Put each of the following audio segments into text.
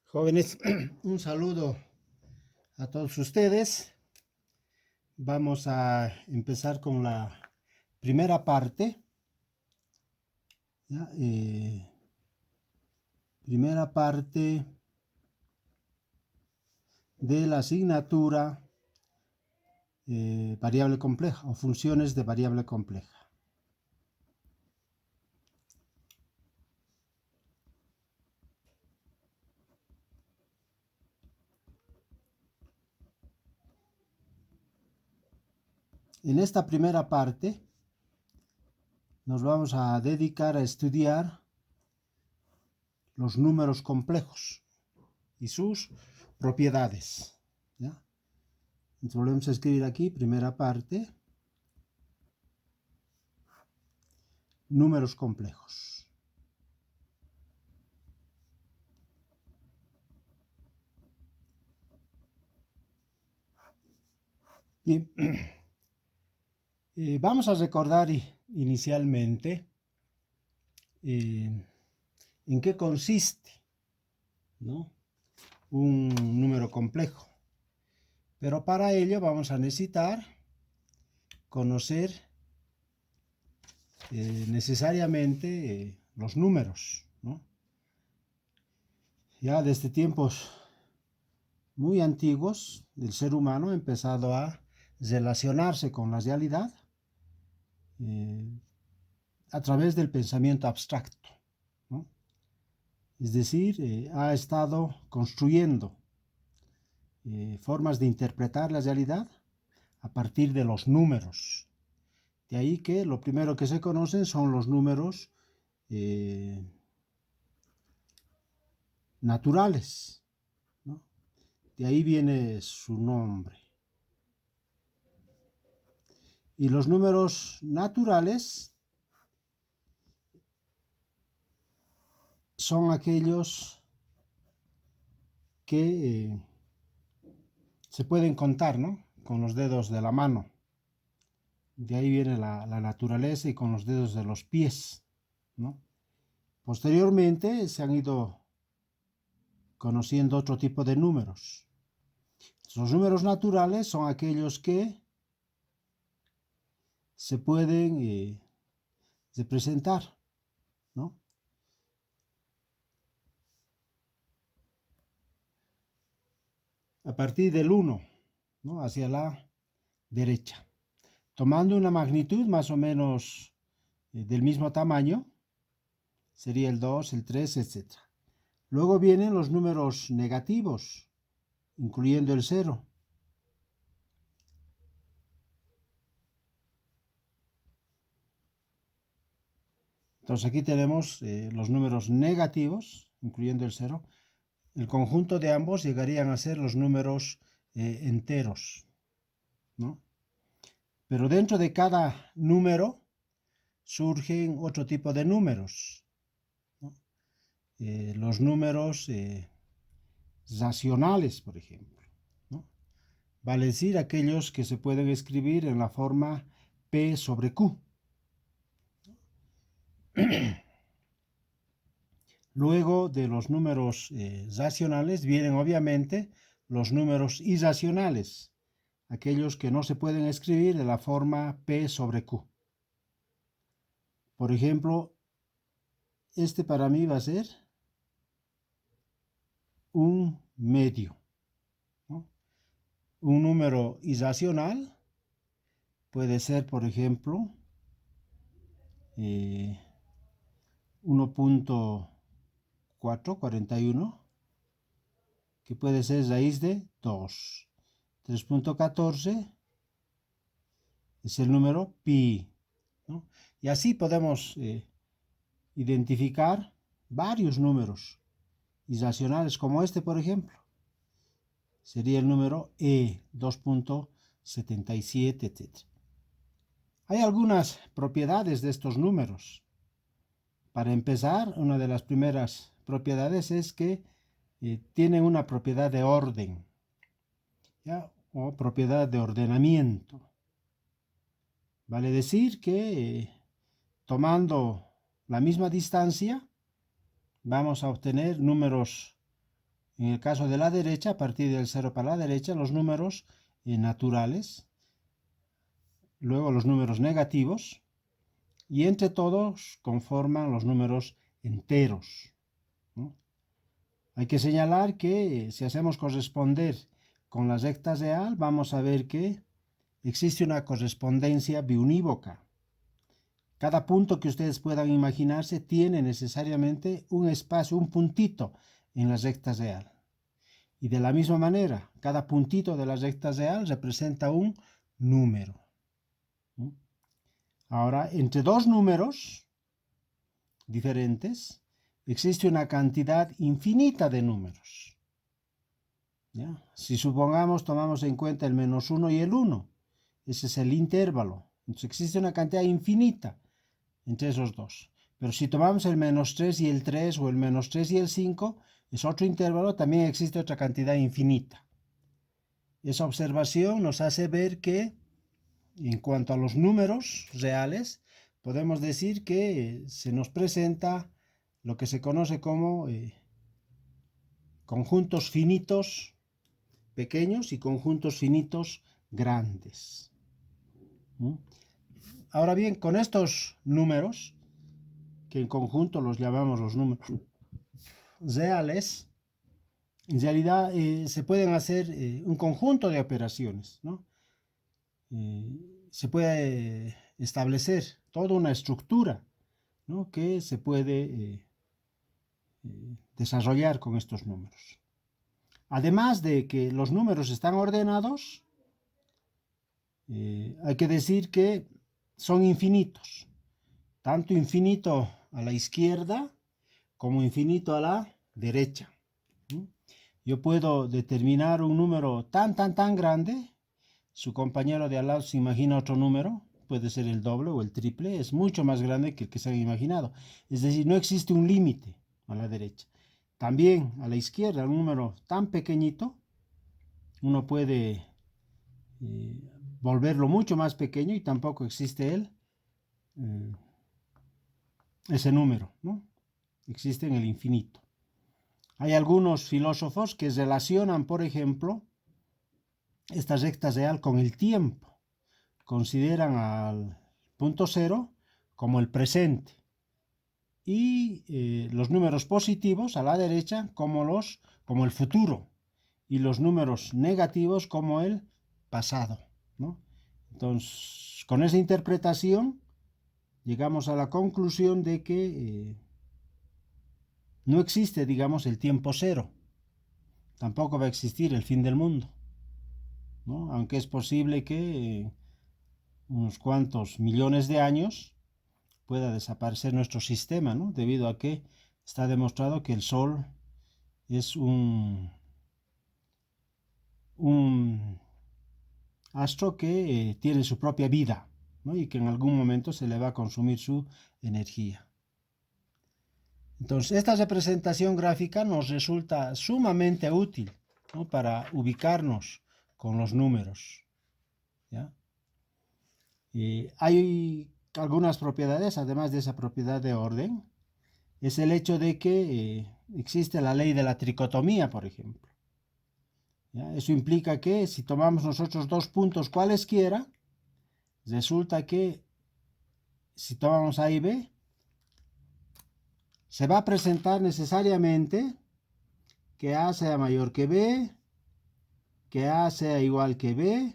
Jóvenes, un saludo a todos ustedes. Vamos a empezar con la primera parte. ¿Ya? Primera parte de la asignatura variable compleja o funciones de variable compleja. En esta primera parte nos vamos a dedicar a estudiar los números complejos y sus propiedades. ¿Ya? Entonces volvemos a escribir aquí, primera parte, números complejos. Bien, vamos a recordar inicialmente en qué consiste, ¿no?, un número complejo. Pero para ello vamos a necesitar conocer necesariamente los números, ¿no? Ya desde tiempos muy antiguos el ser humano ha empezado a relacionarse con la realidad a través del pensamiento abstracto, ¿no? Es decir, ha estado construyendo formas de interpretar la realidad a partir de los números. De ahí que lo primero que se conocen son los números naturales, ¿no? De ahí viene su nombre. Y los números naturales son aquellos que se pueden contar, ¿no?, con los dedos de la mano. De ahí viene la naturaleza, y con los dedos de los pies, ¿no? Posteriormente se han ido conociendo otro tipo de números. Los números naturales son aquellos que se pueden representar, ¿no?, a partir del 1, ¿no?, hacia la derecha, tomando una magnitud más o menos del mismo tamaño. Sería el 2, el 3, etc. Luego vienen los números negativos, incluyendo el 0. Entonces aquí tenemos los números negativos, incluyendo el 0. El conjunto de ambos llegarían a ser los números enteros, ¿no? Pero dentro de cada número surgen otro tipo de números, ¿no? Los números racionales, por ejemplo, ¿no? Vale decir, aquellos que se pueden escribir en la forma P sobre Q. Luego de los números racionales vienen obviamente los números irracionales, aquellos que no se pueden escribir de la forma P sobre Q. Por ejemplo, este para mí va a ser un medio, ¿no? Un número irracional puede ser, por ejemplo, 1.441, que puede ser raíz de 2. 3.14 es el número pi, ¿no? Y así podemos identificar varios números irracionales, como este, por ejemplo. Sería el número E, 2.77, etc. Hay algunas propiedades de estos números. Para empezar, una de las primeras propiedades es que tienen una propiedad de orden, ¿ya?, o propiedad de ordenamiento. Vale decir que tomando la misma distancia vamos a obtener números En el caso de la derecha, a partir del 0 para la derecha, los números naturales, luego los números negativos, y entre todos conforman los números enteros, ¿no? Hay que señalar que si hacemos corresponder con las rectas de Al, vamos a ver que existe una correspondencia biunívoca. Cada punto que ustedes puedan imaginarse tiene necesariamente un espacio, un puntito en las rectas de Al. Y de la misma manera, cada puntito de las rectas de Al representa un número. Ahora, entre dos números diferentes, existe una cantidad infinita de números. ¿Ya? Si supongamos, tomamos en cuenta el -1 y el 1, ese es el intervalo. Entonces existe una cantidad infinita entre esos dos. Pero si tomamos el -3 y el 3 o el -3 y el 5, es otro intervalo, también existe otra cantidad infinita. Esa observación nos hace ver que, en cuanto a los números reales, podemos decir que se nos presenta lo que se conoce como conjuntos finitos pequeños y conjuntos finitos grandes. Ahora bien, con estos números, que en conjunto los llamamos los números reales, en realidad se pueden hacer un conjunto de operaciones, ¿no? Se puede establecer toda una estructura, ¿no?, que se puede desarrollar con estos números. Además de que los números están ordenados, hay que decir que son infinitos, tanto infinito a la izquierda como infinito a la derecha. Yo puedo determinar un número tan grande, su compañero de al lado se imagina otro número, puede ser el doble o el triple, es mucho más grande que el que se ha imaginado. Es decir, no existe un límite a la derecha. También a la izquierda, un número tan pequeñito, uno puede volverlo mucho más pequeño y tampoco existe ese número, ¿no? Existe en el infinito. Hay algunos filósofos que relacionan, por ejemplo, estas rectas de Al con el tiempo. Consideran al punto cero como el presente y los números positivos a la derecha como el futuro y los números negativos como el pasado, ¿no? Entonces, con esa interpretación llegamos a la conclusión de que no existe, digamos, el tiempo cero. Tampoco va a existir el fin del mundo, ¿no? Aunque es posible que unos cuantos millones de años pueda desaparecer nuestro sistema, ¿no?, debido a que está demostrado que el Sol es un astro que tiene su propia vida, ¿no?, y que en algún momento se le va a consumir su energía. Entonces, esta representación gráfica nos resulta sumamente útil, ¿no?, para ubicarnos con los números, ¿ya? Hay algunas propiedades, además de esa propiedad de orden, es el hecho de que existe la ley de la tricotomía, por ejemplo, ¿ya? Eso implica que si tomamos nosotros dos puntos cualesquiera, resulta que si tomamos A y B, se va a presentar necesariamente que A sea mayor que B, que A sea igual que B,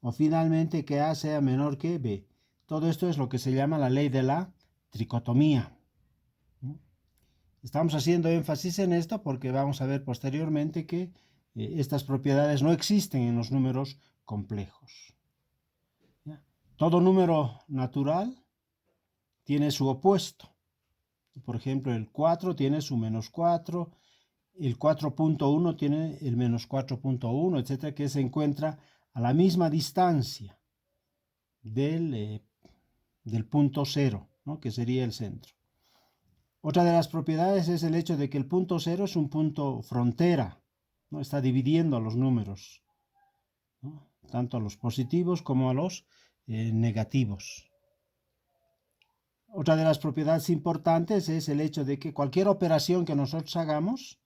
o finalmente que A sea menor que B. Todo esto es lo que se llama la ley de la tricotomía. Estamos haciendo énfasis en esto porque vamos a ver posteriormente que estas propiedades no existen en los números complejos. ¿Ya? Todo número natural tiene su opuesto. Por ejemplo, el 4 tiene su -4, el 4.1 tiene el -4.1, etcétera, que se encuentra a la misma distancia del punto cero, ¿no?, que sería el centro. Otra de las propiedades es el hecho de que el punto cero es un punto frontera, ¿no? Está dividiendo a los números, ¿no?, tanto a los positivos como a los negativos. Otra de las propiedades importantes es el hecho de que cualquier operación que nosotros hagamos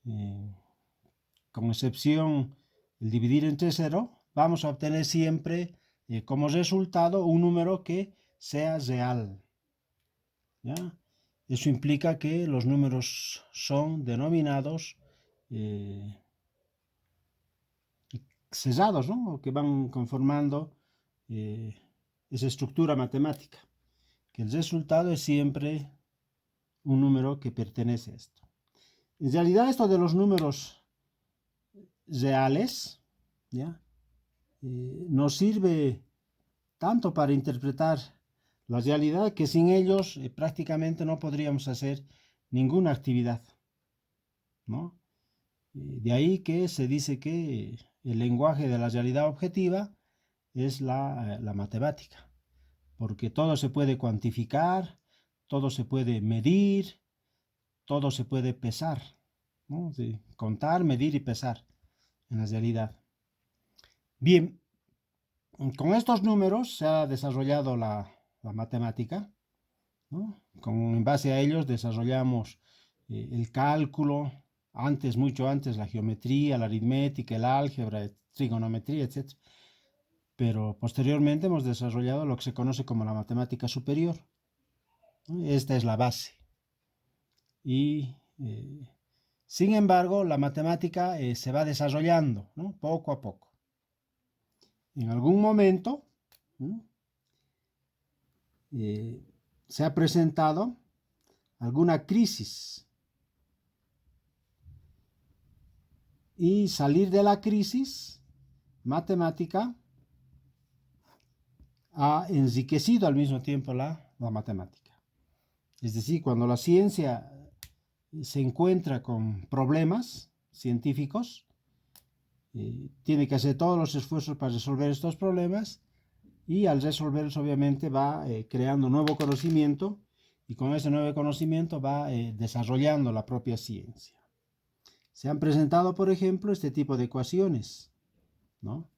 con excepción el dividir entre 0, vamos a obtener siempre como resultado un número que sea real. ¿Ya? Eso implica que los números son denominados cesados, ¿no? O que van conformando esa estructura matemática, que el resultado es siempre un número que pertenece a esto. En realidad esto de los números reales, ¿ya? Nos sirve tanto para interpretar la realidad que sin ellos prácticamente no podríamos hacer ninguna actividad, ¿no? De ahí que se dice que el lenguaje de la realidad objetiva es la matemática, porque todo se puede cuantificar, todo se puede medir, todo se puede pesar, ¿no? Sí, contar, medir y pesar en la realidad. Bien, con estos números se ha desarrollado la matemática, ¿no? En base a ellos desarrollamos el cálculo, mucho antes la geometría, la aritmética, el álgebra, trigonometría, etc. Pero posteriormente hemos desarrollado lo que se conoce como la matemática superior, ¿no? Esta es la base. Y sin embargo, la matemática se va desarrollando, ¿no? Poco a poco. En algún momento, ¿no? Se ha presentado alguna crisis y salir de la crisis matemática ha enriquecido al mismo tiempo la matemática. Es decir, cuando la ciencia se encuentra con problemas científicos, tiene que hacer todos los esfuerzos para resolver estos problemas y al resolverlos obviamente va creando nuevo conocimiento y con ese nuevo conocimiento va desarrollando la propia ciencia. Se han presentado, por ejemplo, este tipo de ecuaciones, ¿no?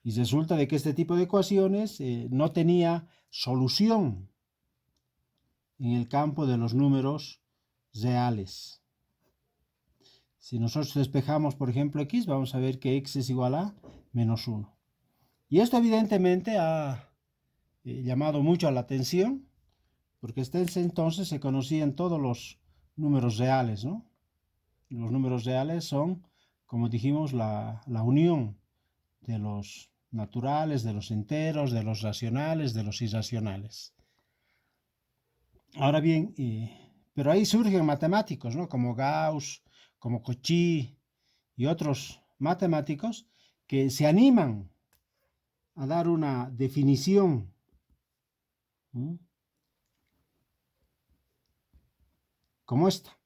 Y resulta de que este tipo de ecuaciones no tenía solución en el campo de los números reales. Si nosotros despejamos, por ejemplo, x, vamos a ver que x es igual a menos 1. Y esto evidentemente ha llamado mucho la atención, porque hasta ese entonces se conocían todos los números reales, ¿no? Los números reales son, como dijimos, la unión de los naturales, de los enteros, de los racionales, de los irracionales. Ahora bien, pero ahí surgen matemáticos, ¿no? Como Gauss, como Cauchy y otros matemáticos que se animan a dar una definición, ¿sí?, como esta.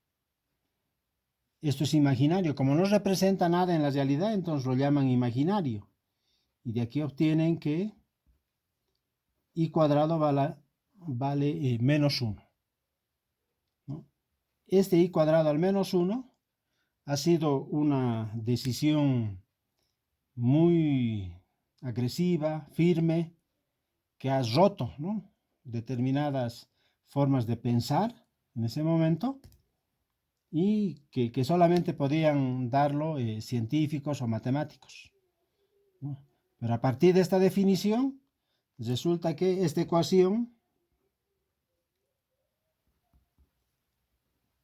Esto es imaginario. Como no representa nada en la realidad, entonces lo llaman imaginario. Y de aquí obtienen que y cuadrado vale menos 1. ¿No? Este y cuadrado al menos 1 ha sido una decisión muy agresiva, firme, que ha roto, ¿no?, determinadas formas de pensar en ese momento y que solamente podían darlo científicos o matemáticos, ¿no? Pero a partir de esta definición resulta que esta ecuación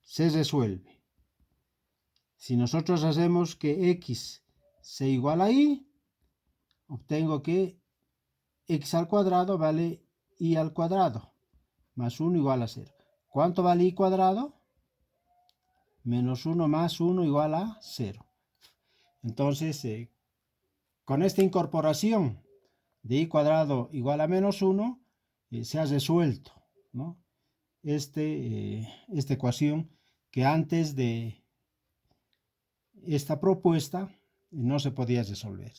se resuelve. Si nosotros hacemos que x se iguala a y, obtengo que x al cuadrado vale y al cuadrado, más 1 igual a 0. ¿Cuánto vale y cuadrado? Menos 1 más 1 igual a 0. Entonces, con esta incorporación de y cuadrado igual a menos 1, se ha resuelto, ¿no?, esta ecuación que antes de esta propuesta no se podía resolver.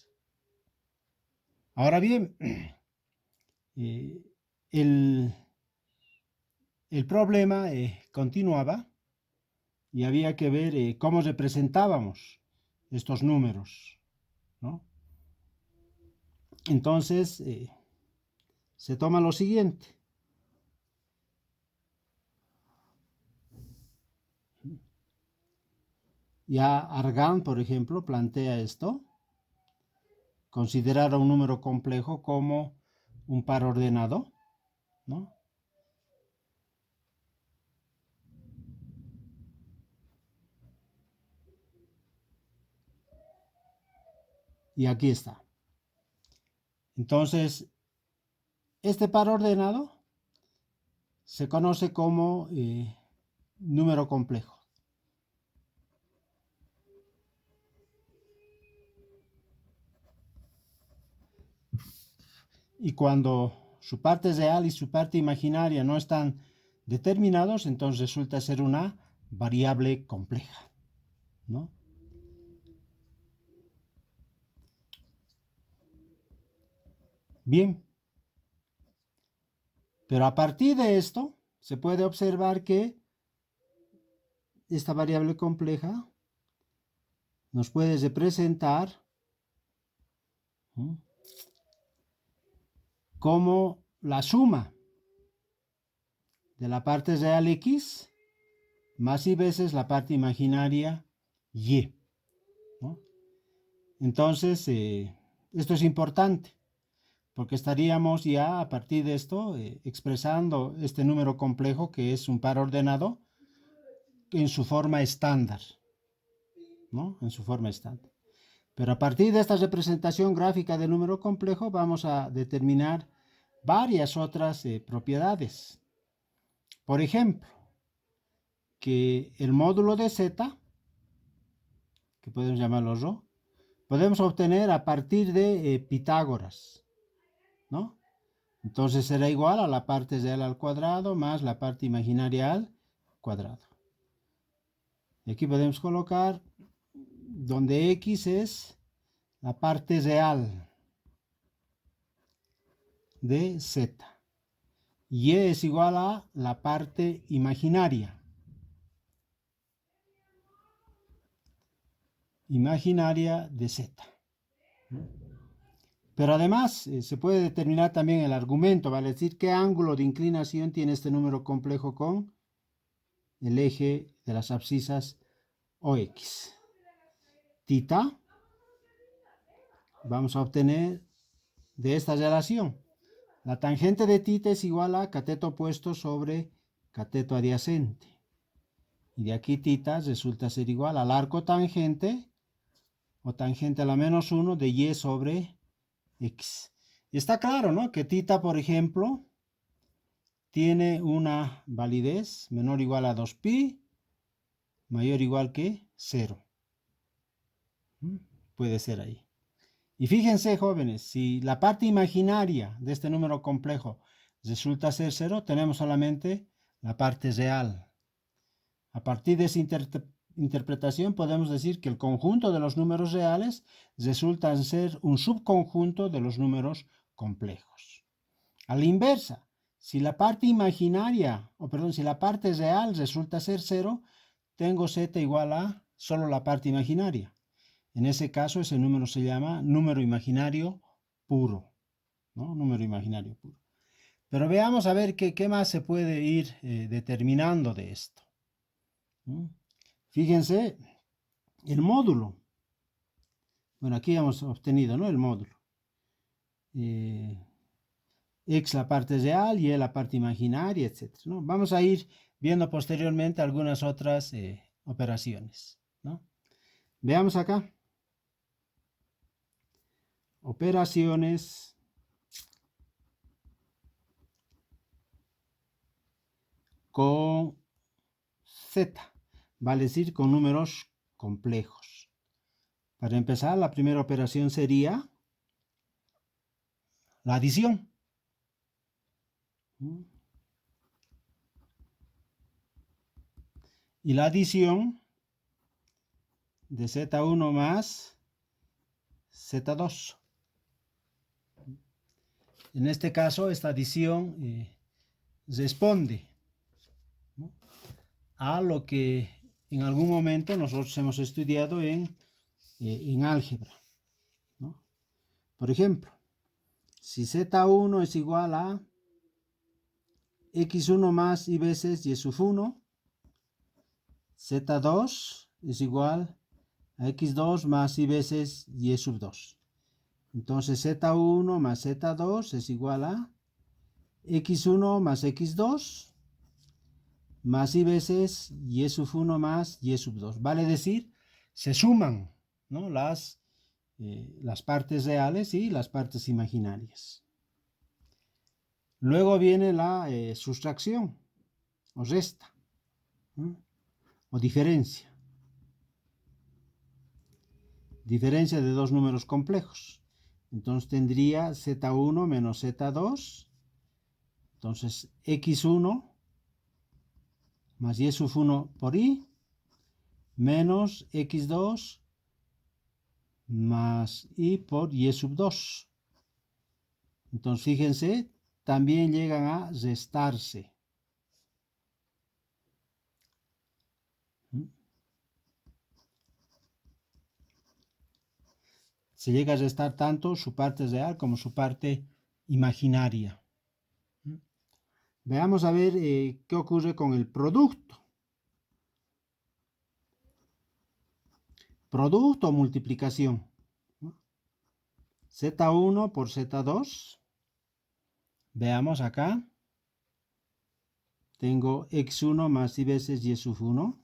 Ahora bien, el problema continuaba y había que ver cómo representábamos estos números, ¿no? Entonces, se toma lo siguiente. Ya Argand, por ejemplo, plantea esto. Considerar a un número complejo como un par ordenado, ¿no? Y aquí está. Entonces, este par ordenado se conoce como número complejo. Y cuando su parte real y su parte imaginaria no están determinados, entonces resulta ser una variable compleja, ¿no? Bien, pero a partir de esto se puede observar que esta variable compleja nos puede representar como la suma de la parte real x más y veces la parte imaginaria y, ¿no? Entonces, esto es importante porque estaríamos ya a partir de esto expresando este número complejo que es un par ordenado en su forma estándar, ¿no? En su forma estándar. Pero a partir de esta representación gráfica del número complejo vamos a determinar varias otras propiedades. Por ejemplo, que el módulo de z, que podemos llamarlo ρ, podemos obtener a partir de Pitágoras, ¿no? Entonces será igual a la parte real al cuadrado más la parte imaginaria al cuadrado. Y aquí podemos colocar donde x es la parte real de z. Y es igual a la parte imaginaria. Imaginaria de z. Pero además se puede determinar también el argumento, vale decir qué ángulo de inclinación tiene este número complejo con el eje de las abscisas OX. Tita, vamos a obtener de esta relación. La tangente de tita es igual a cateto opuesto sobre cateto adyacente. Y de aquí tita resulta ser igual al arco tangente o tangente a la menos 1 de y sobre x. Y está claro, ¿no? Que tita, por ejemplo, tiene una validez menor o igual a 2pi, mayor o igual que 0. Puede ser ahí. Y fíjense, jóvenes, si la parte imaginaria de este número complejo resulta ser 0, tenemos solamente la parte real. A partir de esa interpretación podemos decir que el conjunto de los números reales resulta ser un subconjunto de los números complejos. A la inversa, si la parte imaginaria, si la parte real resulta ser 0, tengo z igual a solo la parte imaginaria. En ese caso, ese número se llama número imaginario puro, ¿no? Número imaginario puro. Pero veamos a ver qué más se puede ir determinando de esto. Fíjense, el módulo. Bueno, aquí hemos obtenido, ¿no? El módulo. X la parte real, Y la parte imaginaria, etc., ¿no? Vamos a ir viendo posteriormente algunas otras operaciones, ¿no? Veamos acá. Operaciones con Z, vale decir con números complejos. Para empezar, la primera operación sería la adición. Y la adición de Z1 más Z2. En este caso, esta adición responde, ¿no?, a lo que en algún momento nosotros hemos estudiado en álgebra, ¿no? Por ejemplo, si Z1 es igual a X1 más Y veces Y sub 1, Z2 es igual a x2 más y veces y sub 2. Entonces z1 más z2 es igual a x1 más x2 más y veces y sub 1 más y sub 2. Vale decir, se suman, ¿no? las partes reales y las partes imaginarias. Luego viene la sustracción o resta, ¿no? O diferencia. Diferencia de dos números complejos. Entonces tendría z1 menos z2. Entonces x1 más y sub 1 por y menos x2 más y por y sub 2. Entonces fíjense, también llegan a restarse. Se llega a restar tanto su parte real como su parte imaginaria. Veamos a ver qué ocurre con el producto. Producto o multiplicación. Z1 por Z2. Veamos acá. Tengo x1 más y veces y sub 1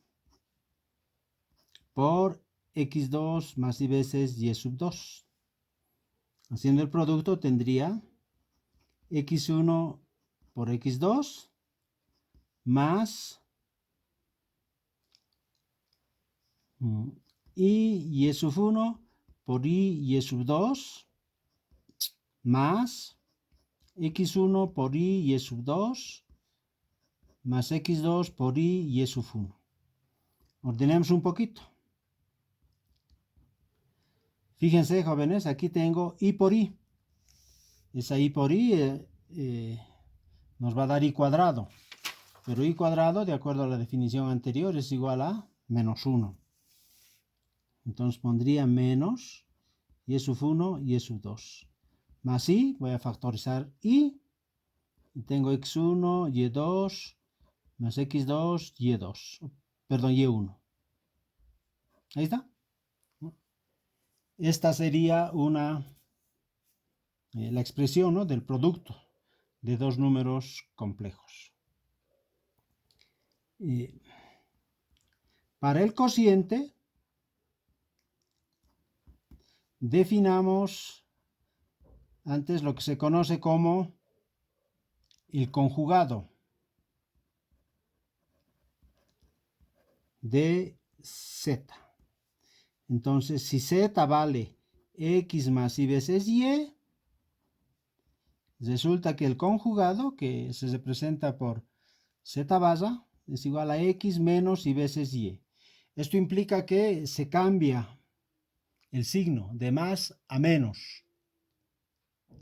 por x2 más y veces y sub 2. Haciendo el producto tendría x1 por x2 más y sub 1 por y sub 2 más x1 por y sub 2 más x2 por y sub 1. Ordenemos un poquito. Fíjense, jóvenes, aquí tengo y por y. Esa y por y nos va a dar y cuadrado. Pero y cuadrado, de acuerdo a la definición anterior, es igual a menos 1. Entonces pondría menos y sub 1 y sub 2. Más y, voy a factorizar y tengo x1, y2, más x2, y2. Perdón, y1. Ahí está. Esta sería la expresión, ¿no?, del producto de dos números complejos. Para el cociente, definamos antes lo que se conoce como el conjugado de z. Entonces, si z vale x más y veces y, resulta que el conjugado, que se representa por z barra, es igual a x menos y veces y. Esto implica que se cambia el signo de más a menos,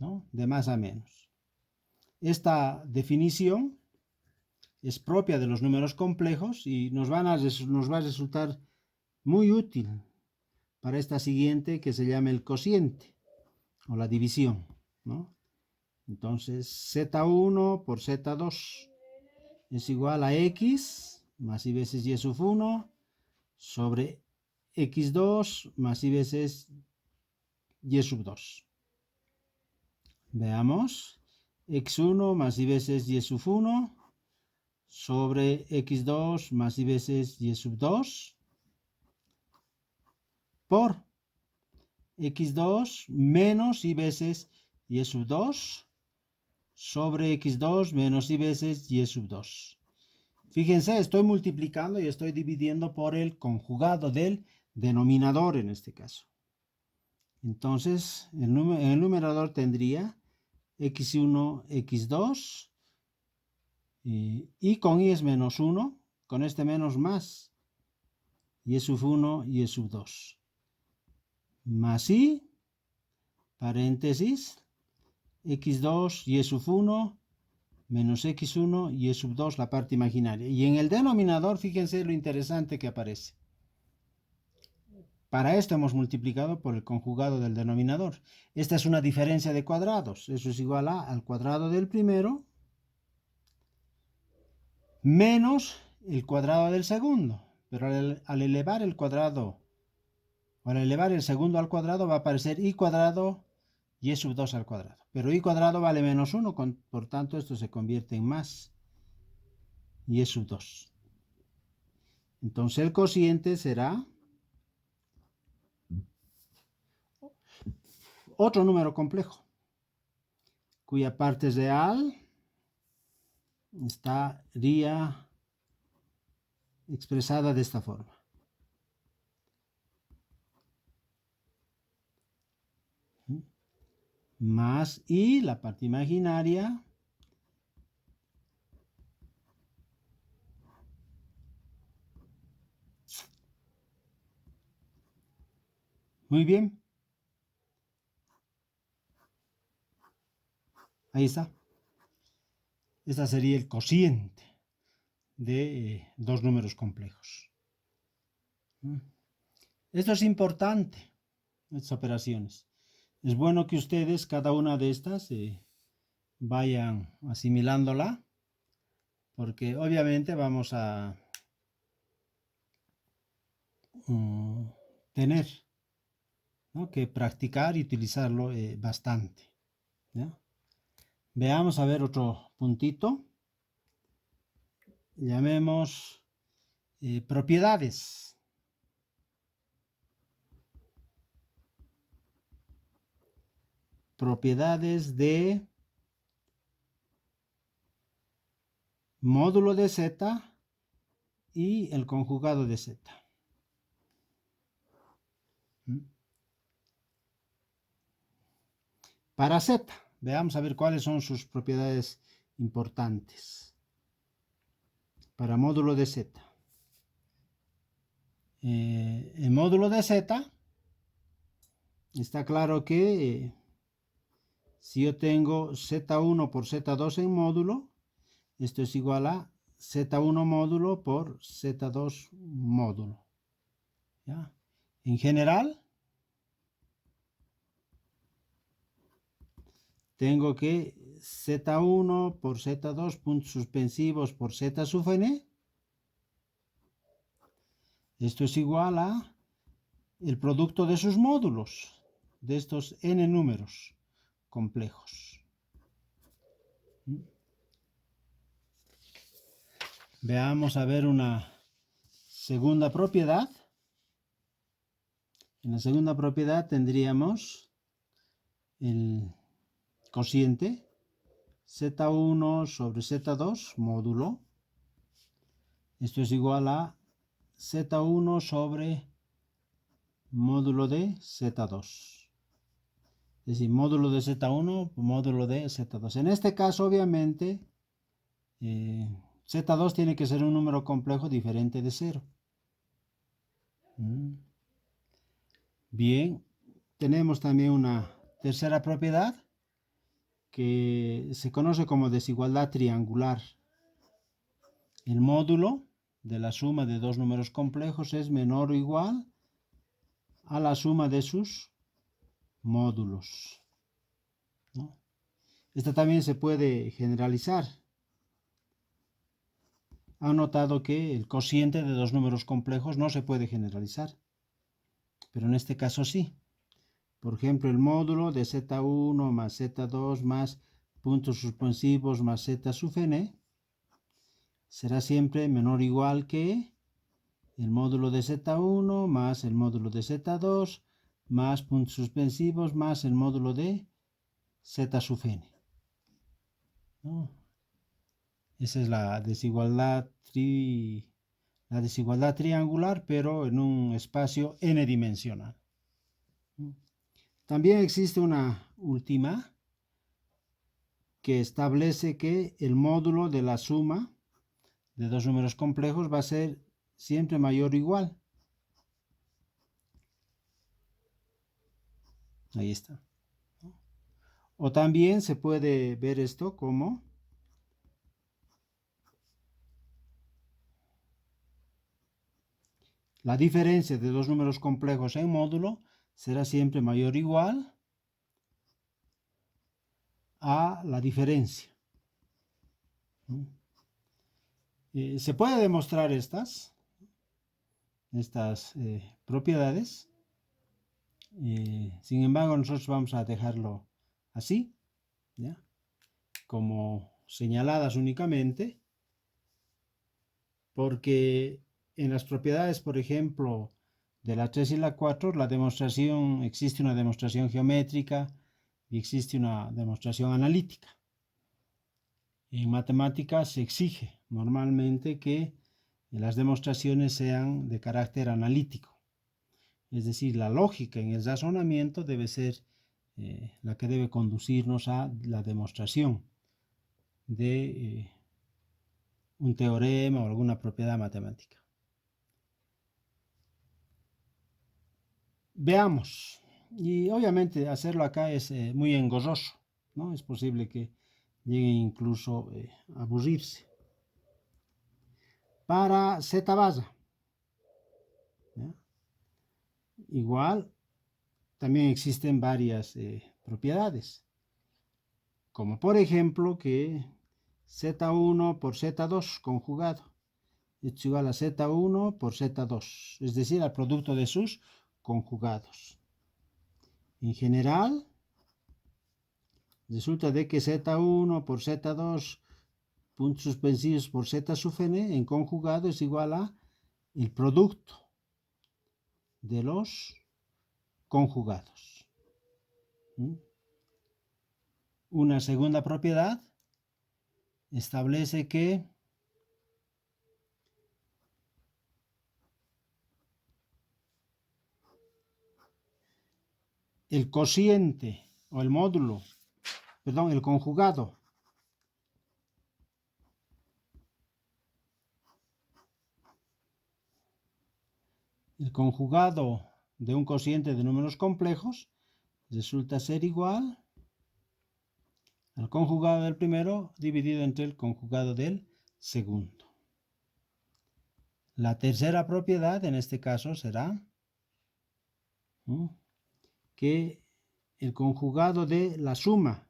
¿no? De más a menos. Esta definición es propia de los números complejos y nos va a resultar muy útil para esta siguiente, que se llama el cociente o la división, ¿no? Entonces z1 por z2 es igual a x más y veces y sub 1 sobre x2 más y veces y sub 2. Veamos, x1 más y veces y sub 1 sobre x2 más y veces y sub 2 por x2 menos y veces y sub 2 sobre x2 menos y veces y sub 2. Fíjense, estoy multiplicando y estoy dividiendo por el conjugado del denominador en este caso. Entonces, en el numerador tendría x1, x2, y con y es menos 1, con este menos más, y sub 1 y sub 2. Más y, paréntesis, x2 y sub 1 menos x1 y sub 2, la parte imaginaria. Y en el denominador, fíjense lo interesante que aparece. Para esto hemos multiplicado por el conjugado del denominador. Esta es una diferencia de cuadrados. Eso es igual a al cuadrado del primero menos el cuadrado del segundo. pero al elevar el cuadrado, o al elevar el segundo al cuadrado, va a aparecer y cuadrado y sub 2 al cuadrado. Pero y cuadrado vale menos 1, por tanto esto se convierte en más y sub 2. Entonces el cociente será otro número complejo, cuya parte real estaría expresada de esta forma. Más y la parte imaginaria muy bien. Ahí está. Este sería el cociente de dos números complejos. Esto es importante, estas operaciones. Es bueno que ustedes, cada una de estas, vayan asimilándola, porque obviamente vamos a tener, ¿no?, que practicar y utilizarlo bastante, ¿ya? Veamos a ver otro puntito. Llamemos propiedades. Propiedades de módulo de z y el conjugado de z. Para z, veamos a ver cuáles son sus propiedades importantes. Para módulo de z. El módulo de z, está claro que si yo tengo z1 por z2 en módulo, esto es igual a z1 módulo por z2 módulo. ¿Ya? En general, tengo que z1 por z2 puntos suspensivos por z sub n. Esto es igual a el producto de sus módulos, de estos n números complejos. Veamos a ver una segunda propiedad. En la segunda propiedad tendríamos el cociente z1 sobre z2 módulo. Esto es igual a z1 sobre módulo de z2. Es decir, módulo de z1 módulo de z2. En este caso, obviamente, z2 tiene que ser un número complejo diferente de 0. Bien, tenemos también una tercera propiedad que se conoce como desigualdad triangular. El módulo de la suma de dos números complejos es menor o igual a la suma de sus módulos, ¿no? Esta también se puede generalizar. Han notado que el cociente de dos números complejos no se puede generalizar, pero en este caso sí. Por ejemplo, el módulo de z1 más z2 más puntos suspensivos más z sub n será siempre menor o igual que el módulo de z1 más el módulo de z2 más puntos suspensivos más el módulo de z sub n. ¿No? Esa es la desigualdad triangular, pero en un espacio n-dimensional. También existe una última que establece que el módulo de la suma de dos números complejos va a ser siempre mayor o igual. Ahí está. O también se puede ver esto como la diferencia de dos números complejos en módulo será siempre mayor o igual a la diferencia. Se puede demostrar estas. estas propiedades. Sin embargo, nosotros vamos a dejarlo así, ¿ya? Como señaladas únicamente, porque en las propiedades, por ejemplo, de la 3 y la 4, existe una demostración geométrica y existe una demostración analítica. En matemáticas se exige normalmente que las demostraciones sean de carácter analítico. Es decir, la lógica en el razonamiento debe ser la que debe conducirnos a la demostración de un teorema o alguna propiedad matemática. Veamos, y obviamente hacerlo acá es muy engorroso, ¿no? Es posible que llegue incluso a aburrirse. Para z barra, ¿ya? Igual, también existen varias propiedades, como por ejemplo que z1 por z2 conjugado es igual a z1 por z2, es decir, al producto de sus conjugados. En general, resulta de que z1 por z2 puntos suspensivos por z sub n en conjugado es igual a el producto de los conjugados. Una segunda propiedad establece que el cociente o el módulo, perdón, el conjugado de un cociente de números complejos resulta ser igual al conjugado del primero dividido entre el conjugado del segundo. La tercera propiedad en este caso será que el conjugado de la suma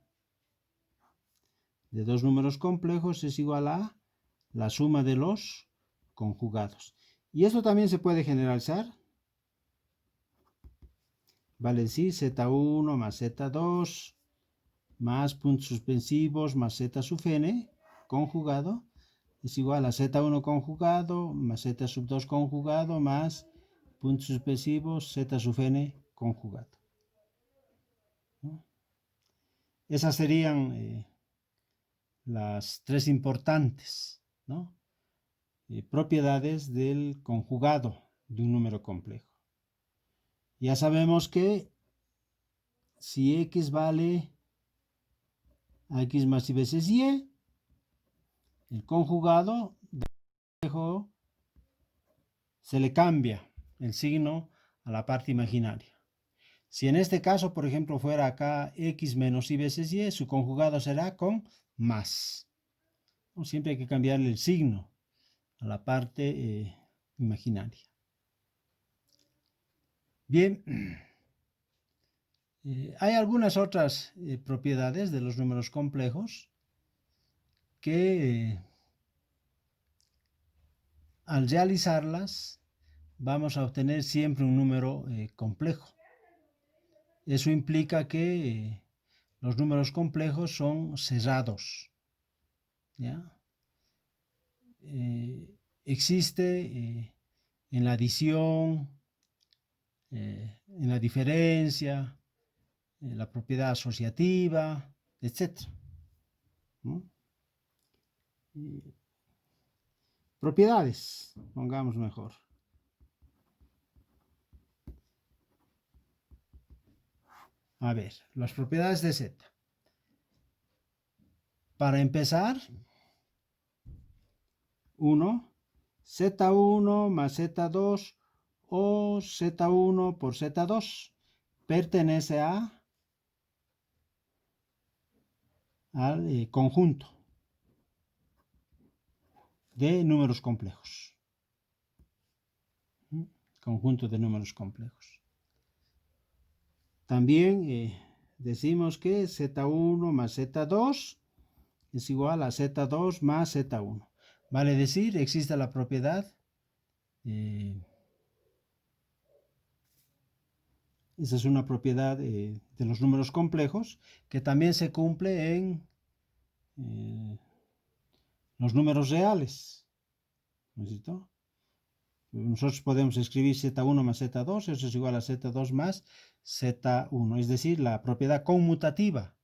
de dos números complejos es igual a la suma de los conjugados. Y esto también se puede generalizar. Vale decir z1 más z2 más puntos suspensivos más z sub n conjugado es igual a z1 conjugado más z sub 2 conjugado más puntos suspensivos z sub n conjugado. Esas serían las tres importantes, ¿no? Propiedades del conjugado de un número complejo. Ya sabemos que si x vale a x más y veces y, el conjugado del complejo se le cambia el signo a la parte imaginaria. Si en este caso, por ejemplo, fuera acá x menos y veces y, su conjugado será con más. Siempre hay que cambiarle el signo a la parte imaginaria. Bien, hay algunas otras propiedades de los números complejos que al realizarlas vamos a obtener siempre un número complejo. Eso implica que los números complejos son cerrados, ¿ya? Existe en la adición, en la diferencia, la propiedad asociativa, etc. Propiedades, pongamos mejor. A ver, las propiedades de Z. Para empezar, 1, Z1 más Z2 o Z1 por Z2 pertenece al conjunto de números complejos. Conjunto de números complejos. También decimos que Z1 más Z2 es igual a Z2 más Z1. Vale decir, existe la propiedad Esa es una propiedad de los números complejos que también se cumple en los números reales. ¿No es cierto? Nosotros podemos escribir z1 más z2, eso es igual a z2 más z1, es decir, la propiedad conmutativa,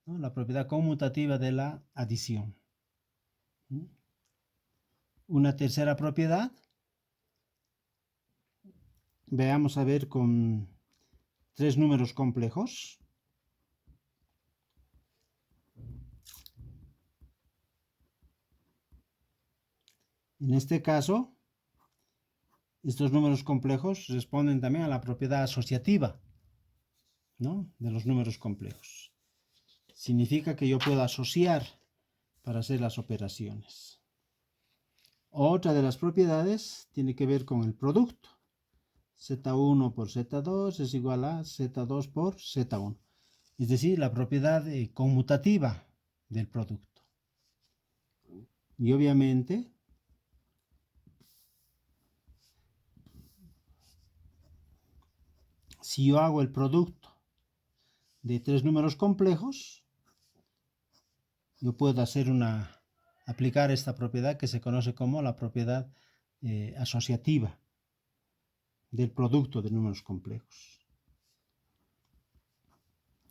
¿no? La propiedad conmutativa de la adición. Una tercera propiedad, veamos a ver con tres números complejos. En este caso, estos números complejos responden también a la propiedad asociativa, ¿no?, de los números complejos. Significa que yo puedo asociar para hacer las operaciones. Otra de las propiedades tiene que ver con el producto. Z1 por Z2 es igual a Z2 por Z1. Es decir, la propiedad conmutativa del producto. Y obviamente, si yo hago el producto de tres números complejos, yo puedo aplicar esta propiedad que se conoce como la propiedad asociativa del producto de números complejos.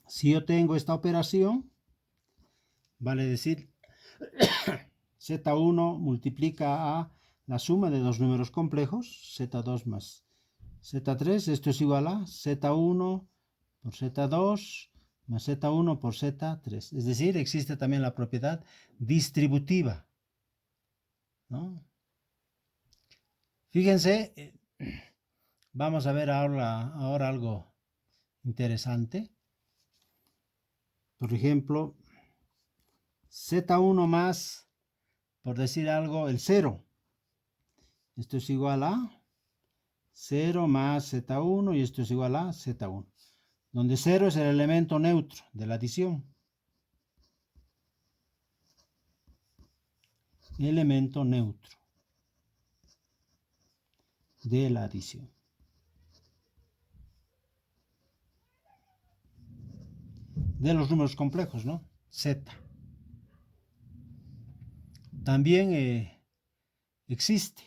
Si yo tengo esta operación, vale decir, Z1 multiplica a la suma de dos números complejos, Z2 más Z3, esto es igual a Z1 por Z2 más Z1 por Z3. Es decir, existe también la propiedad distributiva, ¿no? Fíjense, vamos a ver ahora algo interesante. Por ejemplo, Z1 más, por decir algo, el 0. Esto es igual a 0 más Z1 y esto es igual a Z1. Donde 0 es el elemento neutro de la adición. Elemento neutro de la adición. De los números complejos, ¿no? Z. También existe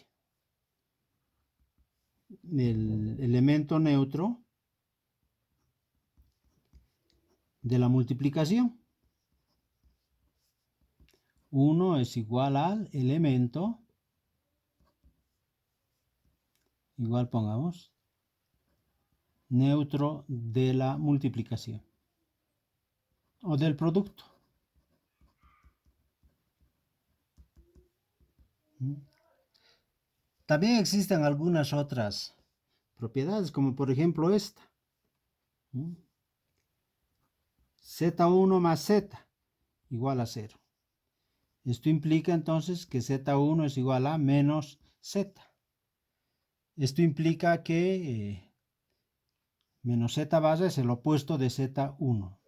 el elemento neutro de la multiplicación. 1 es igual al elemento, igual pongamos, neutro de la multiplicación o del producto. También existen algunas otras propiedades, como por ejemplo esta. Z1 más Z igual a 0. Esto implica entonces que Z1 es igual a menos Z. Esto implica que menos Z base es el opuesto de Z1.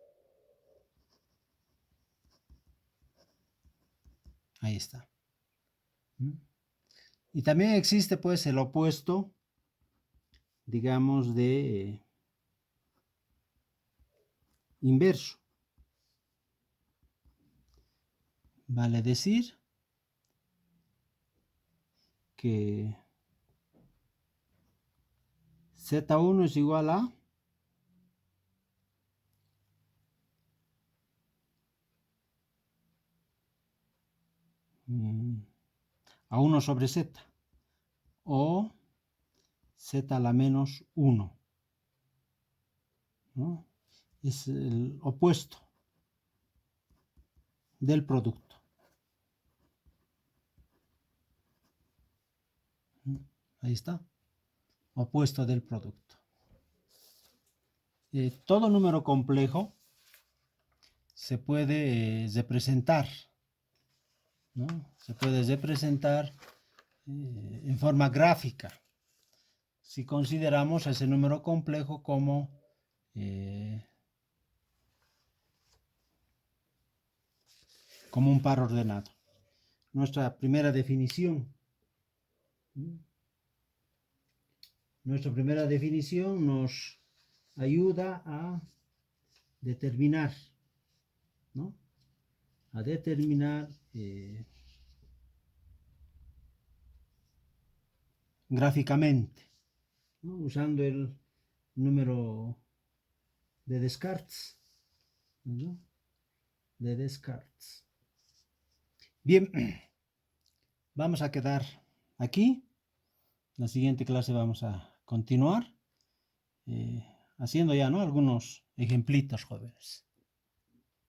Ahí está. Y también existe pues el opuesto, digamos, de inverso. Vale decir que Z1 es igual a a 1 sobre Z o Z a la menos 1, ¿no? Es el opuesto del producto. Ahí está. Opuesto del producto. Todo número complejo se puede representar, ¿no? Se puede representar en forma gráfica si consideramos a ese número complejo como un par ordenado. Nuestra primera definición. Nuestra primera definición nos ayuda a determinar, ¿no? A determinar gráficamente, ¿no? Usando el número de Descartes, ¿no? De Descartes. Bien, vamos a quedar aquí. La siguiente clase vamos a continuar haciendo ya, ¿no? Algunos ejemplitos, jóvenes.